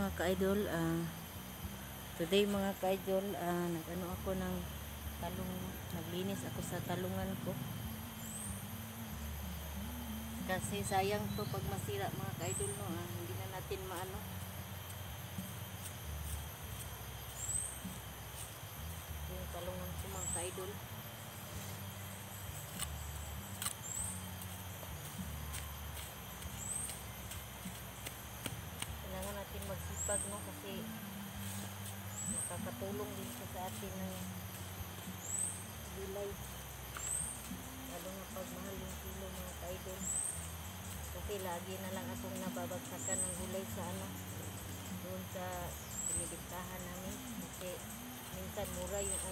mga ka-idol, today mga ka-idol, nag-ano ako ng talong, naglinis ako sa talungan ko. Kasi sayang to pag masira mga ka-idol, no, hindi na natin maano. Yung talungan ko mga ka-idol. Kailangan natin magsipag, no, kasi nakakatulong din sa atin ng gulay, lalo na pag mahal yung kilo mga ka-idol. Kasi lagi na lang akong nababagsakan ng gulay sa doon sa binibintahan namin, kasi minsan mura yung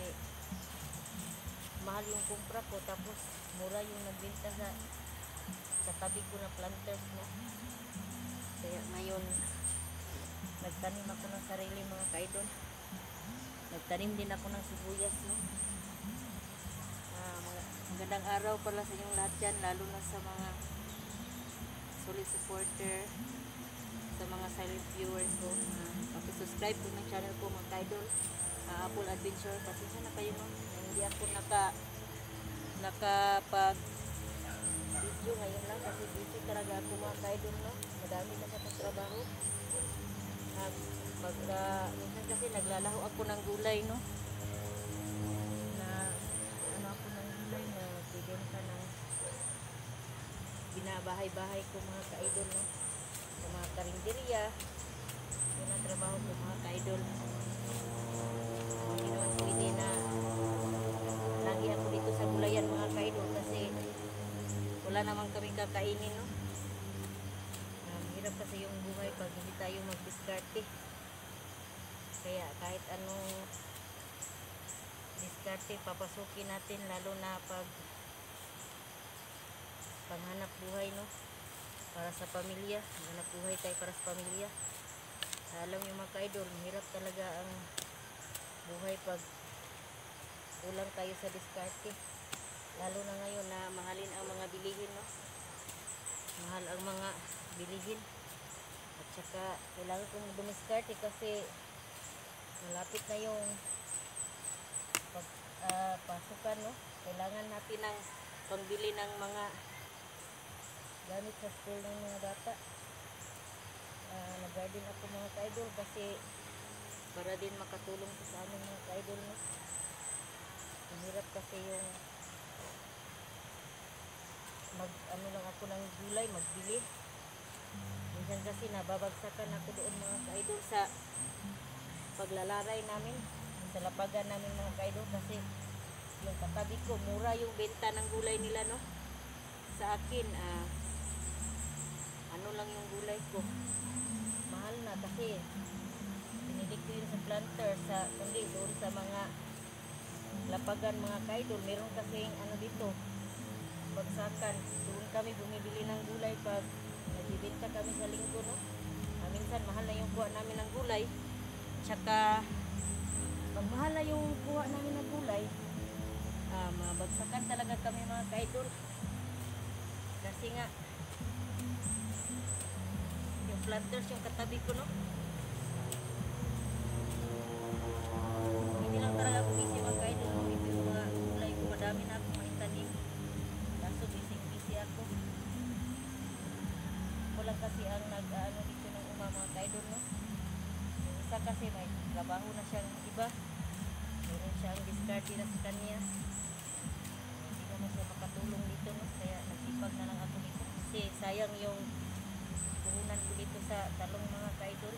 mahal yung kumpra ko, tapos mura yung nagbenta sa katabi ko na planters, no. Kaya ngayon nagtanim ako ng sarili mga ka-idol. Nagtanim din ako ng sibuyas, no. Magandang araw pala sa inyong lahat dyan, lalo na sa mga solid supporter, sa mga silent viewers ko. Pakisubscribe po ng channel ko mga ka-idol, Apple Adventure. Pasensya na kayo, no, hindi ako nakapag video ngayon lang kasi busy talaga ako mga ka-idol, no. Madami na sa trabaho. Minsan kasi naglalaho ako ng gulay, no, na ano ako ng gulay na bibenta ng binabahay-bahay ko mga ka-idol, no, sa mga karinderya. Yun ang trabaho ko mga ka-idol. Hindi naman pwede na lagi ako dito sa gulayan mga ka-idol kasi wala naman kaming kakainin, no. Hirap kasi yung buhay pag hindi tayo mag-diskarte. Kaya kahit anong diskarte papasukin natin, lalo na pag panghanap buhay, no, para sa pamilya. Hanap buhay tayo para sa pamilya. Alam nyo mga ka-idol, mahirap talaga ang buhay pag kulang tayo sa diskarte, lalo na ngayon na mahalin ang mga bilihin, no. Mahal ang mga bilihin, at saka kailangan kong dumiskarte kasi malapit na yung pasukan, no. Kailangan natin ng pangbili ng mga gamit sa school ng mga bata. Nag-garden ako mga ka-idol kasi para din makatulong sa amin mga ka-idol, no. Mahirap kasi yung ano lang ako ng gulay, magbili. Minsan kasi nababagsakan ako doon mga ka-idol sa paglalaray namin, sa lapagan namin mga ka-idol, kasi yung katabi ko mura yung benta ng gulay nila, no. Sa akin ano lang yung gulay ko, mahal na kasi binili ko yun sa planter, kundi doon sa mga lapagan mga ka-idol. Meron kasing ano dito, bagsakan, doon kami bumibili ng gulay pag nagbibenta kami sa linggo, no. Minsan mahal na yung kuha namin ng gulay, tsaka pag mahal na yung kuha namin ng gulay, mabagsakan talaga kami mga ka-idol. Kasi nga yung planters yung katabi ko, no. Hindi lang talaga ako busy mga ka-idol, no. Ito yung mga gulay ko, madami na akong maitanim, kaso busy ako. Wala kasi ang nag-ano dito ng mga ka-idol, no. Yung isa kasi may trabaho na siyang iba, meron siyang diskarte na sa kanya, hindi naman siya makatulong dito, no. Kaya nagsipag na lang ako dito kasi sayang yung puhunan ko dito sa talong mga ka-idol.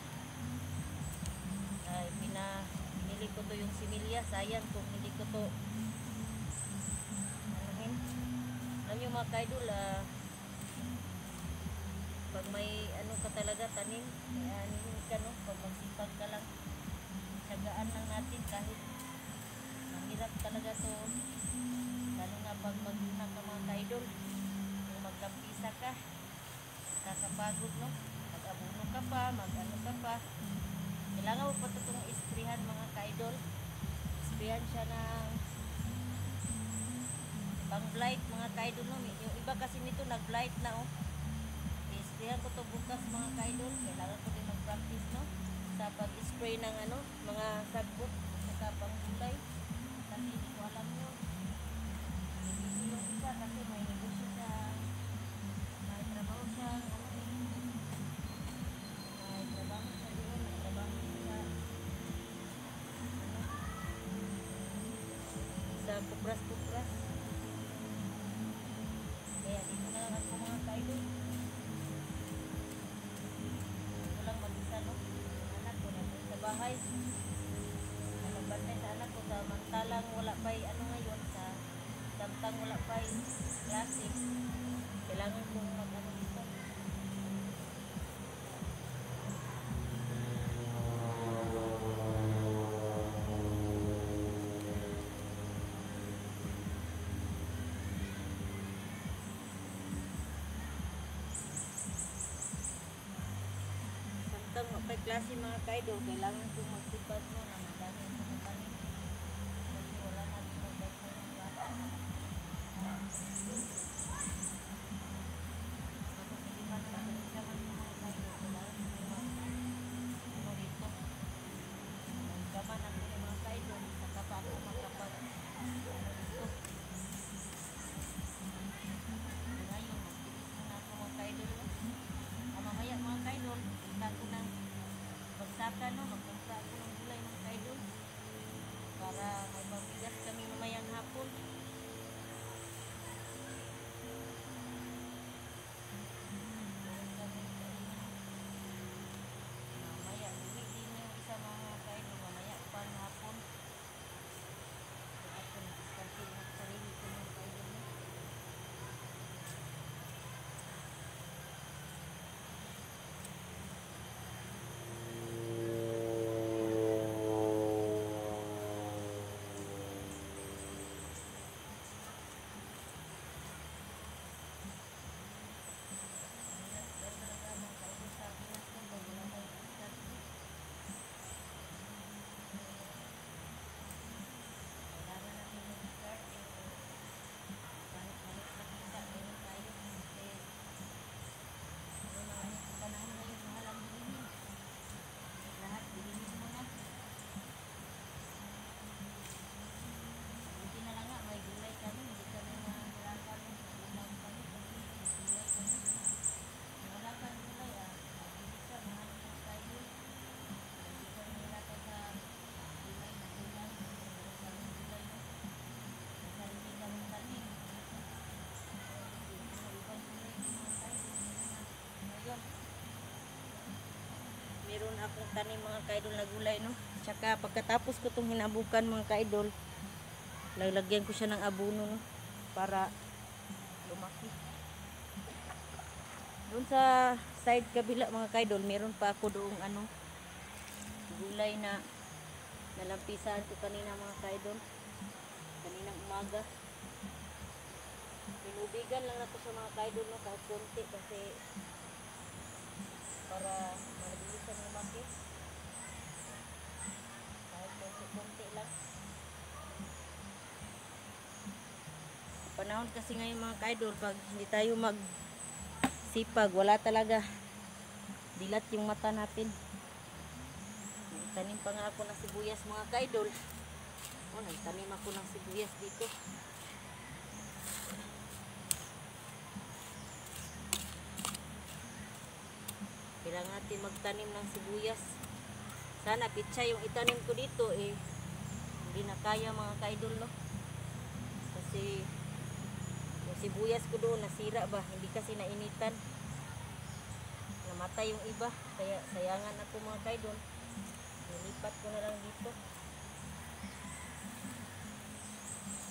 Binili ko to yung similya, sayang kung hindi ko to anuhin. Alam nyo mga ka-idol, pag may ano ka talaga tanim, anihin ka, no, pag magsipag ka lang, tsagaan lang natin kahit mahirap talaga to, lalo na pag maghuna ka mga ka-idol. Kung magkampisa ka, kakapagod, no, mag-abuno ka pa, mag-ano ka pa. Kailangan mo pa itong isprihan mga ka-idol. Isprihan siya ng pang blight mga ka-idol, no. Yung iba kasi nito nag-blight na, oh. Isprihan ko to bukas mga ka-idol. Kailangan ko din mag-practice, no. sa pag-spray ng ano, mga sagbot saka panggulay. Kasi hindi ko alam yun. Busy yung isa kasi may negosyo siya. May trabaho siya. Ano eh. May trabaho siya doon. May trabaho siya sa kupras-kupras. Kaya dito na lang ako mga kaidol. Walang mag-isa, no? Anak ko na sa bahay. Nagbantay sa anak ko sa mantalang wala pa'y ano ngayon sa samtang wala pa'y klase. Kailangan kong mag-ano dito. Samtang wala klase mga kaidol, kailangan kong magsipag mo na madami sa kapalit. Kasi wala na dito bantay ng bata. Tapos hindi pa naman naman mga kaidol. Kailangan kong ano dito. Gaman ako ng mga kaidol. Saka pa ako makapag ano dito. Ngayon, magtiis muna ako mga kaidol. Mamaya mga kaidol, punta ko ng bagsakan, no? Magpunta ako ng gulay mga kaidol para may pambigas kami mamayang hapon. Mamaya, hindi yung isa mga kaidol, mamaya pang hapon. Kaya ako nag-diskantin ng sarili ko mga kaidol. Meron akong tanim mga kaidol na gulay, no? Tsaka pagkatapos ko itong hinabukan mga kaidol, lalagyan ko siya ng abono, no? Para lumaki. Doon sa side kabila mga kaidol, meron pa ako doong ano, gulay na nalampisan ko kanina mga kaidol. Kaninang umaga. Pinubigan lang ako sa mga kaidol, no? Kahit konti kasi para mabilisan lumaki. Kahit konti lang. Panahon kasi ngayon mga kaidol, pag hindi tayo magsipag, wala talaga. Dilat yung mata natin. Tanim pa nga ako ng sibuyas mga kaidol. O, nagtanim ako ng sibuyas dito. Kailangan natin magtanim ng sibuyas. Sana pitsa yung itanim ko dito eh. Hindi na kaya mga kaidol, no? Kasi yung sibuyas ko doon nasira ba? Hindi kasi nainitan. Namatay yung iba. Kaya sayangan ako mga kaidol. Nilipat ko na lang dito.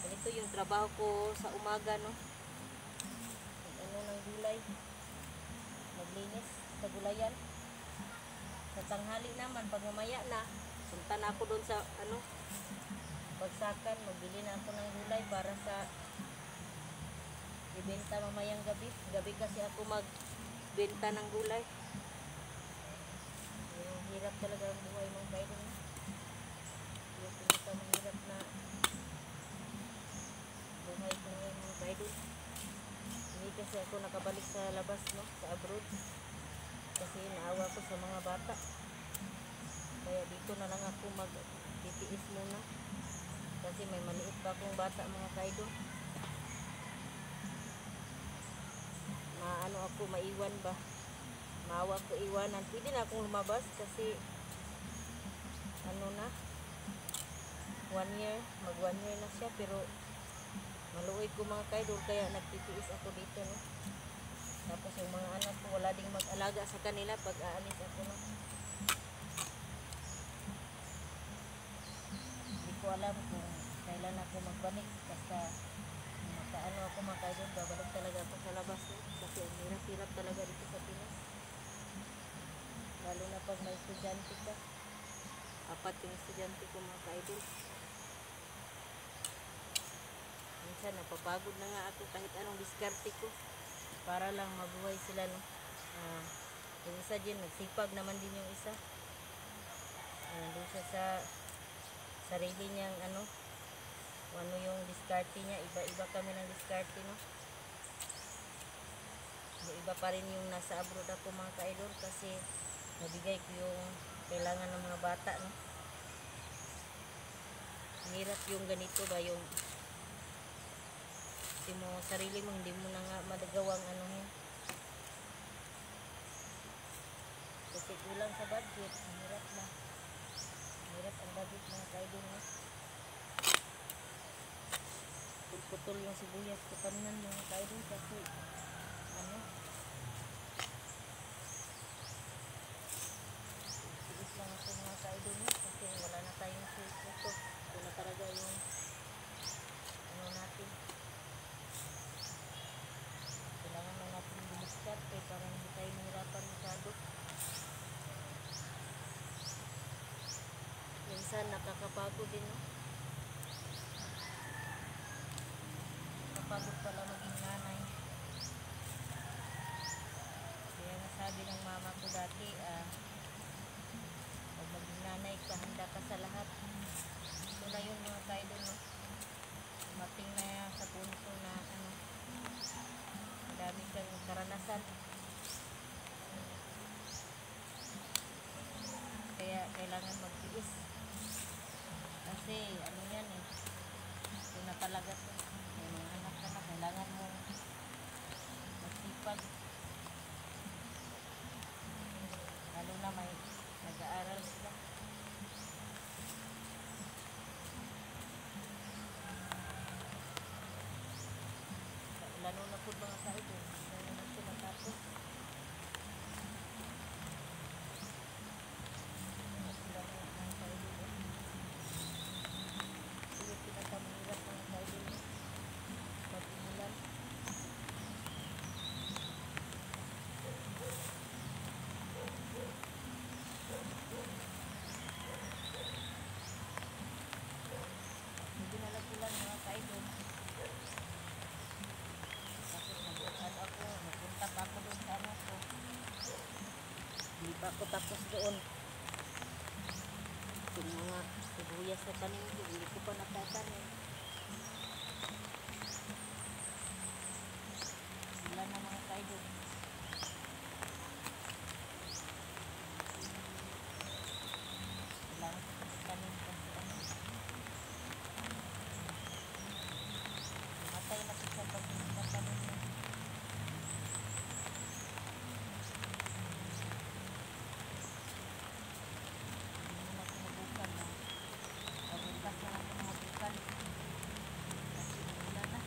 Ito yung trabaho ko sa umaga, no? Ano ng gulay. Maglinis sa gulayan. Sa tanghali naman, pag mamaya na, punta na ako doon sa ano, bagsakan, magbili na ako ng gulay para sa ibenta mamayang gabi. Gabi kasi ako magbenta ng gulay. Yung hirap talaga ang buhay mga kaidol. Yung pinaka mahirap na buhay ko ngayon mga kaidol. Hindi kasi ako nakabalik sa labas, no, sa abroad. Kasi naawa ko sa mga bata. Kaya dito na lang ako mag-titiis muna. Kasi may maliit pa akong bata mga kaidol. Maano ako, maiwan ba? Maawa ko iwanan. Pwede na akong lumabas kasi ano na, 1 year, mag 1 year na siya, pero maluoy ko mga kaidol, kaya nagtitiis ako dito, no. Tapos yung mga anak ko, wala ding mag-alaga sa kanila pag aalis ako, no. Hindi ko alam kung kailan ako magbalik, basta makaano ako mga kaidol, babalik talaga ako sa labas, no? Kasi ang hirap-hirap talaga dito sa Pinas, lalo na pag may estudyante ka. 4 yung estudyante ko mga kaidol. Minsan napapagod na nga ako kahit anong diskarte ko para lang mabuhay sila, no. Yung isa din, nagsipag naman din yung isa. Doon siya sa sarili niyang ano yung diskarte niya. Iba-iba kami ng diskarte, no. Iba pa rin yung nasa abroad ako mga kaidol, kasi nabigay ko yung kailangan ng mga bata, no. Hirap yung ganito ba, yung hindi mo sarili mo, hindi mo na nga madagawang anuhin kasi kulang sa budget. Hirap na, hirap ang budget mga kaidol, no. Putol yung sibuyas ko kaninan mga kaidol kasi ano, sigis lang ako mga kaidol, no, kasi wala na tayong suso. Ito na talaga yung ano natin, kailangan na natin bumiskarte para hindi tayo mahirapan masyado. Minsan nakakapagod din, no. Nakakapagod pala maging nanay. Kaya nga sabi ng mama ko dati, pag maging nanay ka, handa ka sa lahat. Ito na yun mga kaidol, no. Dumating na sa punto na ano, madami kang karanasan. Kaya kailangan magtiis. Kasi ano yan eh, ito na talaga to. May mga anak ka na, kailangan mo magsipag. Lalo na may nag-aaral sila. Lalo na po mga kaidol, lalo na siya matapos. Pinakamahirap mga kaidol pag-umulan. Hindi nalang mga kaidol. Tapos nag-usan ako, napunta pa ako doon sa anak ko. Hindi pa ako tapos doon. Yung mga sibuyas na tanim ko, hindi ko pa natatanim. Wala na mga kaidol. Kailangan ko tanim kasi ano, matay na ko sa pag natanim mo. Hindi mo na kumubukan na. Pagbukas na ako mga bukan. Kasi wala na.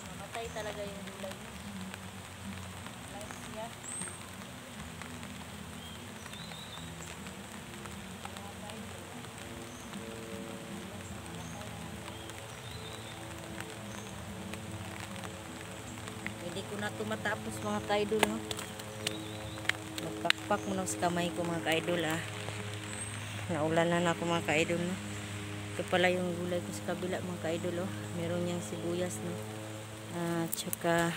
Mamatay talaga yung gulay mo. Light siya. Hindi ko na ito matapos mga kaidol, no. Magpakpak mo na sa kamay ko mga kaidol, naulanan ako mga ka-idol, no. Ito pala yung gulay ko sa kabila mga ka-idol, oh. Meron niyang sibuyas, no. Tsaka